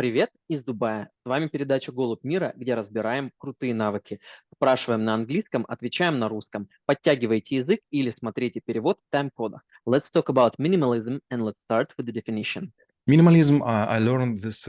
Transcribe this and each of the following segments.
Привет из Дубая. С вами передача «Голубь мира», где разбираем крутые навыки. Спрашиваем на английском, отвечаем на русском. Подтягивайте язык или смотрите перевод в тайм-кодах. Let's talk about minimalism and let's start with the definition. Minimalism, I learned this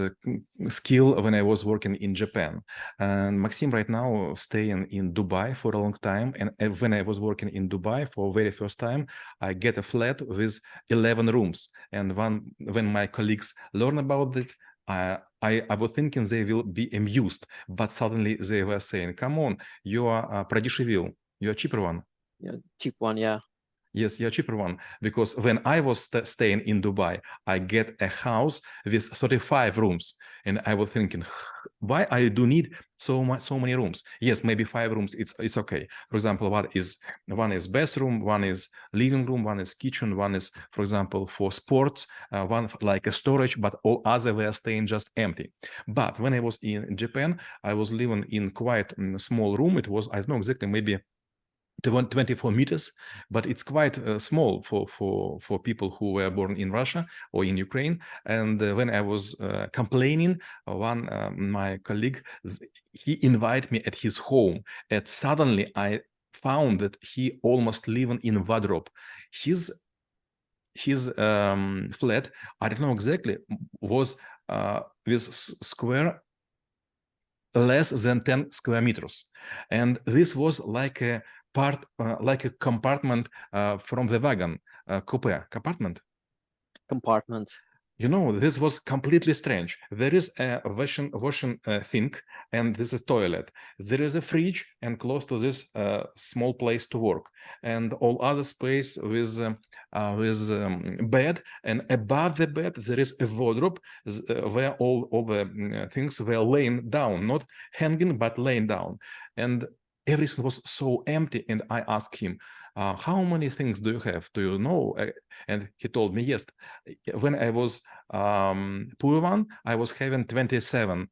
skill when I was working in Japan. And Maxim right now staying in Dubai for a long time. And when I was working in Dubai for very first time, I get a flat with 11 rooms. And when my colleagues learn about it, I was thinking they will be amused, but suddenly they were saying, "Come on, you are продешевил, you are cheaper one." Yeah, cheap one, yeah. Yes, you're cheaper one. Because when I was staying in Dubai, I get a house with 35 rooms. And I was thinking, why I do need so many rooms? Yes, maybe 5 rooms, it's okay. For example, one is bathroom, one is living room, one is kitchen, one is, for example, for sports, one like a storage, but all other were staying just empty. But when I was in Japan, I was living in quite small room. It was, I don't know exactly, maybe 24 meters, but it's quite small for people who were born in Russia or in Ukraine. And when I was complaining, my colleague, he invited me at his home, and suddenly I found that he almost living in wardrobe. His flat, I don't know exactly, was with square less than 10 square meters, and this was like a like a compartment from the wagon, coupe compartment. Compartment. You know, this was completely strange. There is a washing thing, and this is a toilet. There is a fridge, and close to this small place to work, and all other space with bed. And above the bed there is a wardrobe where all the things were laying down, not hanging but laying down, and everything was so empty. And I asked him, "How many things do you have? Do you know?" And he told me, "Yes, when I was poor one, I was having 27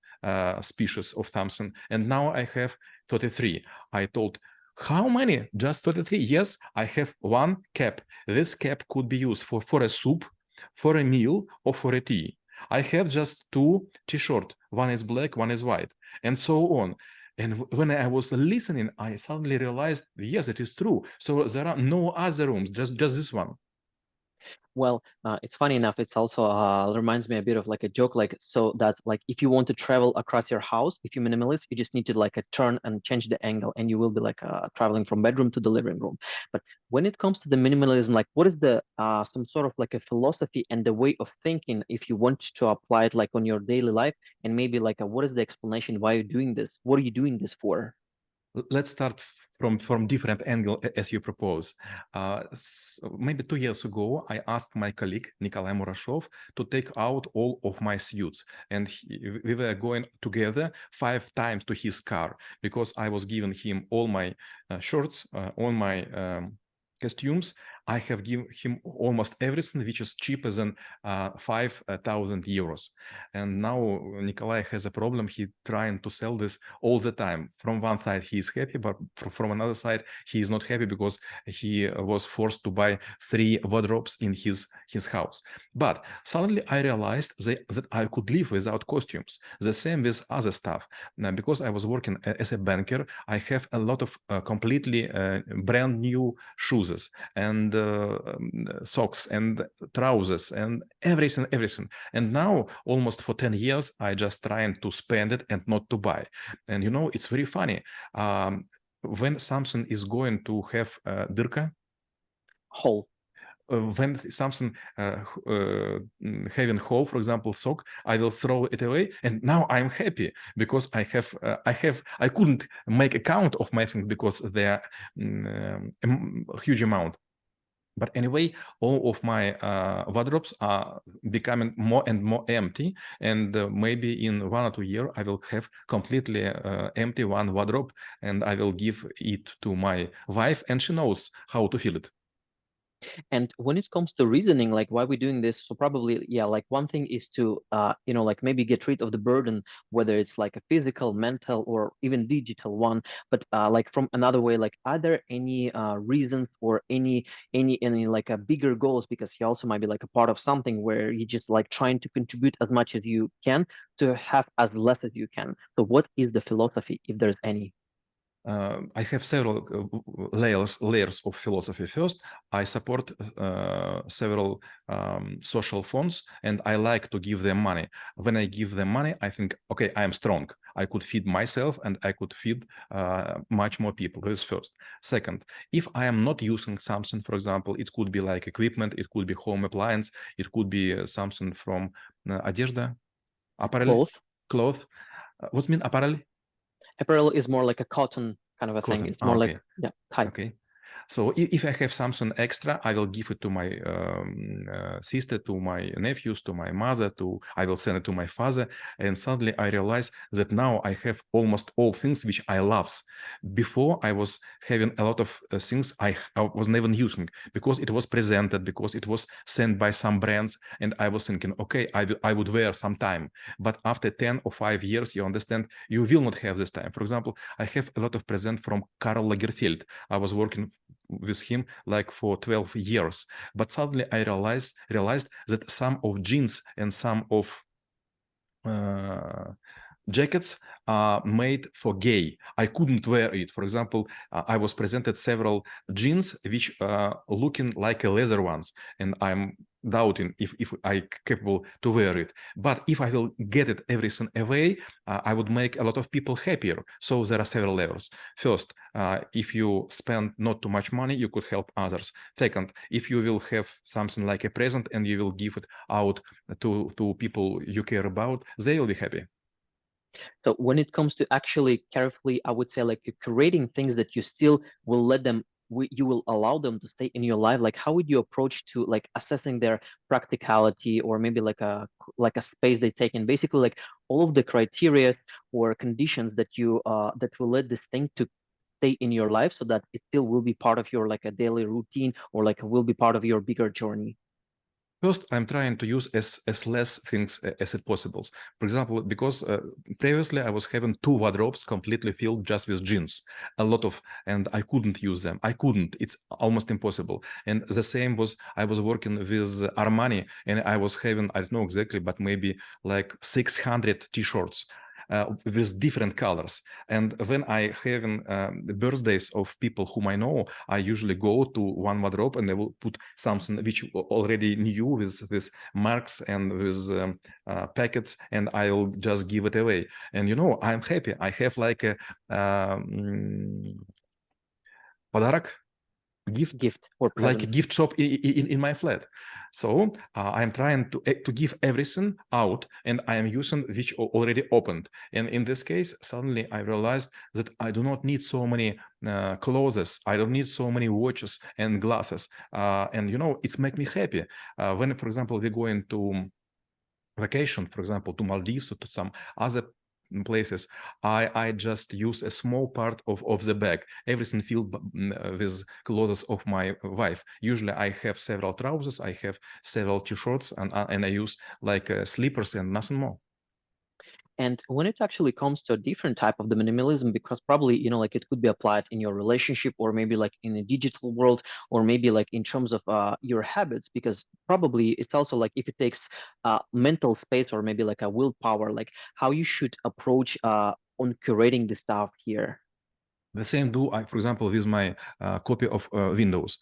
species of something, and now I have 33. I told, "How many? Just 33? Yes, I have one cap. This cap could be used for a soup, for a meal, or for a tea. I have just 2 t-shirts. One is black, one is white, and so on." And when I was listening, I suddenly realized, yes, it is true. So there are no other rooms, just this one. Well, it's funny enough. It's also reminds me a bit of like a joke. Like, so that's like if you want to travel across your house, if you minimalist, you just need to like a turn and change the angle, and you will be like traveling from bedroom to the living room. But when it comes to the minimalism, like, what is the some sort of like a philosophy and the way of thinking if you want to apply it like on your daily life, and maybe like what is the explanation why you're doing this? What are you doing this for? Let's start from different angle as you propose. Maybe 2 years ago, I asked my colleague Nikolai Murashov to take out all of my suits, and we were going together 5 times to his car because I was giving him all my shirts, all my costumes. I have given him almost everything which is cheaper than 5,000 euros. And now Nikolai has a problem. He's trying to sell this all the time. From one side, he is happy, but from another side, he is not happy because he was forced to buy 3 wardrobes in his house. But suddenly I realized that I could live without costumes. The same with other stuff. Now, because I was working as a banker, I have a lot of completely brand new shoes and socks and trousers and everything. And now almost for 10 years, I just trying to spend it and not to buy. And you know, it's very funny. When something is going to have dyrka, Whole. when something having hole, for example, sock, I will throw it away, and now I'm happy because I couldn't make a count of my things because they're a huge amount. But anyway, all of my wardrobes are becoming more and more empty, and maybe in 1 or 2 years, I will have completely empty one wardrobe, and I will give it to my wife, and she knows how to fill it. And when it comes to reasoning, like why we're doing this, so probably, yeah, like one thing is to, like maybe get rid of the burden, whether it's like a physical, mental, or even digital one. But like from another way, like are there any reasons or any like a bigger goals? Because you also might be like a part of something where you just like trying to contribute as much as you can to have as less as you can. So what is the philosophy, if there's any? I have several layers of philosophy. First, I support several social funds, and I like to give them money. When I give them money, I think, okay, I am strong. I could feed myself, and I could feed much more people. This is first. Second, if I am not using something, for example, it could be like equipment, it could be home appliance, it could be something from одежда, apparel, Cloth. cloth. What's mean apparel? Apparel is more like a cotton kind of a thing. Cotton. It's more like, Okay. yeah, type. Okay. So if I have something extra, I will give it to my sister, to my nephews, to my mother, I will send it to my father. And suddenly I realize that now I have almost all things which I love. Before I was having a lot of things I was never using because it was presented, because it was sent by some brands. And I was thinking, okay, I would wear some time. But after 10 or 5 years, you understand, you will not have this time. For example, I have a lot of present from Karl Lagerfeld. I was working with him like for 12 years. But suddenly I realized that some of jeans and some of jackets are made for gay. I couldn't wear it. For example, I was presented several jeans which are looking like a leather ones, and I'm doubting if I capable to wear it. But if I will get it everything away, I would make a lot of people happier. So there are several levels. First, if you spend not too much money, you could help others. Second, if you will have something like a present and you will give it out to people you care about, they will be happy. So when it comes to actually carefully, I would say like you're creating things that you still will let them, you will allow them to stay in your life. Like how would you approach to like assessing their practicality or maybe like a space they take in? Basically, like all of the criteria or conditions that you that will let this thing to stay in your life so that it still will be part of your like a daily routine or like will be part of your bigger journey. First, I'm trying to use as less things as it possible. For example, because previously I was having 2 wardrobes completely filled just with jeans, a lot of, and I couldn't use them. I couldn't. It's almost impossible. And the same was, I was working with Armani, and I was having, I don't know exactly, but maybe like 600 T-shirts. With different colors. And when I having the birthdays of people whom I know, I usually go to one wardrobe and I will put something which already knew with marks and with packets, and I'll just give it away. And I'm happy. I have like a подарок, gift, Gift or like a present. gift shop in my flat. So I'm trying to give everything out, and I am using which already opened. And in this case, suddenly I realized that I do not need so many clothes. I don't need so many watches and glasses. And it's make me happy. When, for example, we go into vacation, for example, to Maldives or to some other places, I just use a small part of the bag, everything filled with clothes of my wife. Usually I have several trousers, I have several t-shirts, and I use like slippers and nothing more. And when it actually comes to a different type of the minimalism, because probably, like it could be applied in your relationship or maybe like in a digital world, or maybe like in terms of your habits, because probably it's also like if it takes mental space or maybe like a willpower, like how you should approach on curating the stuff here. The same do I, for example, with my copy of Windows.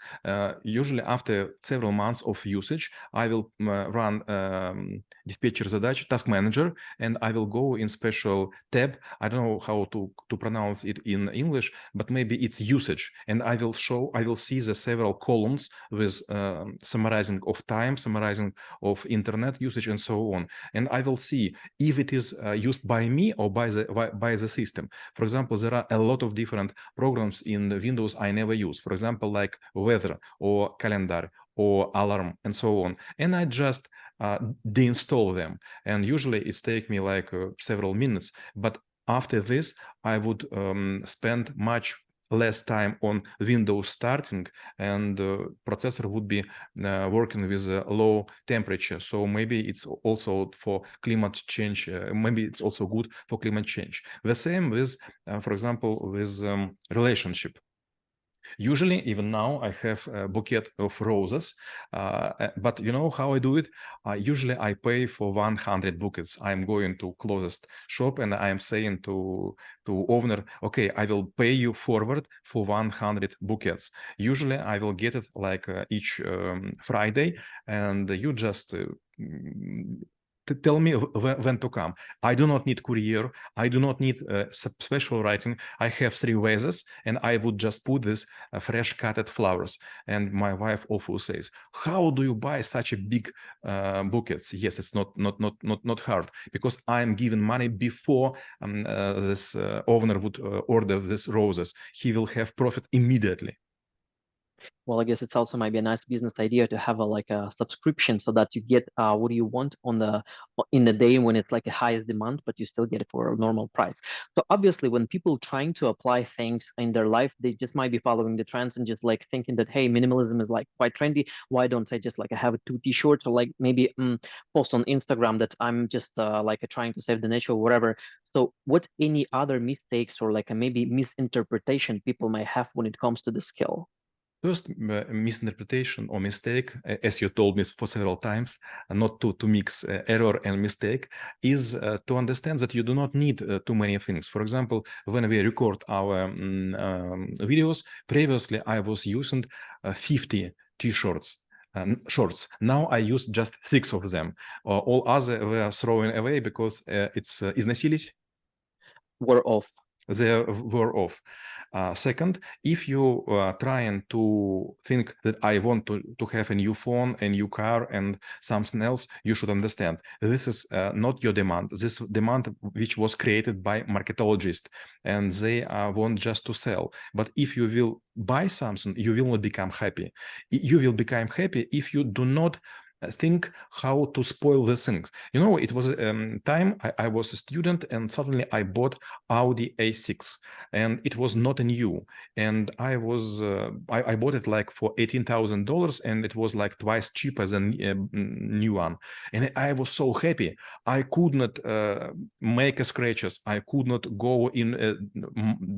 Usually after several months of usage, I will run dispatcher задач, task manager, and I will go in special tab. I don't know how to pronounce it in English, but maybe it's usage. And I will see the several columns with summarizing of time, summarizing of internet usage, and so on. And I will see if it is used by me or by the system. For example, there are a lot of different programs in Windows I never use. For example, like weather or calendar or alarm and so on. And I just deinstall them. And usually it's take me like several minutes. But after this, I would spend much less time on Windows starting, and processor would be working with a low temperature. So maybe it's also for climate change. Maybe it's also good for climate change. The same with, for example, with relationship. Usually, even now, I have a bouquet of roses, but you know how I do it? Usually, I pay for 100 bouquets. I'm going to closest shop and I am saying to owner, okay, I will pay you forward for 100 bouquets. Usually, I will get it like each Friday, and you just tell me when to come. I do not need courier. I do not need special writing. I have 3 vases, and I would just put this fresh cutted flowers. And my wife also says, "How do you buy such a big bouquets?" Yes, it's not hard, because I'm giving money before this owner would order these roses. He will have profit immediately. Well, I guess it's also maybe a nice business idea to have like a subscription so that you get what you want on in the day when it's like a highest demand, but you still get it for a normal price. So obviously, when people trying to apply things in their life, they just might be following the trends and just like thinking that, hey, minimalism is like quite trendy. Why don't I just like have 2 t-shirts, or like maybe post on Instagram that I'm just like trying to save the nature or whatever. So what any other mistakes or like a maybe misinterpretation people might have when it comes to the skill? First misinterpretation or mistake, as you told me for several times, not to mix error and mistake, is to understand that you do not need too many things. For example, when we record our videos, previously I was using 50 t-shirts. Shorts. Now I use just 6 of them. All other were thrown away because it's износились. Were off. They were off. Second, if you are trying to think that I want to have a new phone, a new car, and something else, you should understand this is not your demand. This demand which was created by marketologists, and they want just to sell. But if you will buy something, you will not become happy. You will become happy if you do not think how to spoil the things. You know, it was time I was a student, and suddenly I bought Audi A6, and it was not a new, and I was I bought it like for $18,000, and it was like twice cheaper than new one, and I was so happy. I could not make scratches. I could not go in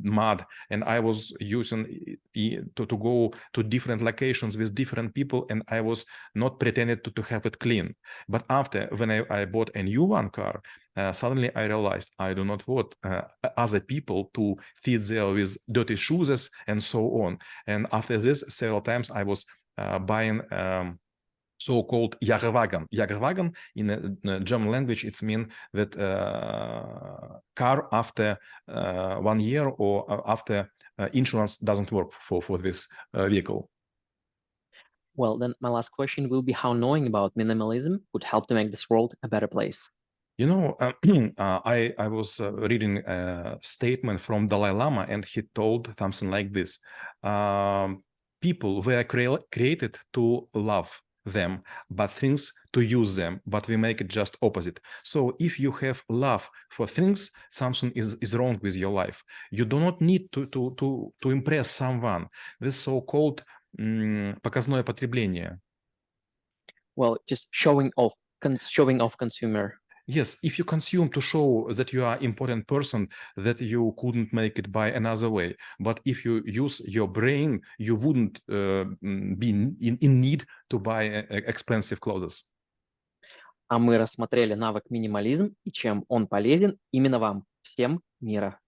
mud, and I was using to go to different locations with different people, and I was not pretending to have it clean. But after, when I bought a new one car, suddenly I realized I do not want other people to feed there with dirty shoes and so on. And after this, several times I was buying so-called Jagerwagen. Jagerwagen in German language, it means that car after 1 year or after insurance doesn't work for this vehicle. Well, then my last question will be how knowing about minimalism would help to make this world a better place. You know, I was reading a statement from Dalai Lama, and he told something like this. People were created to love them, but things to use them, but we make it just opposite. So if you have love for things, something is wrong with your life. You do not need to impress someone. This so-called показное потребление. Well, just showing off consumer. Yes, if you consume to show that you are an important person, that you couldn't make it by another way. But if you use your brain, you wouldn't be in need to buy expensive clothes. А мы рассмотрели навык минимализм и чем он полезен именно вам. Всем мира.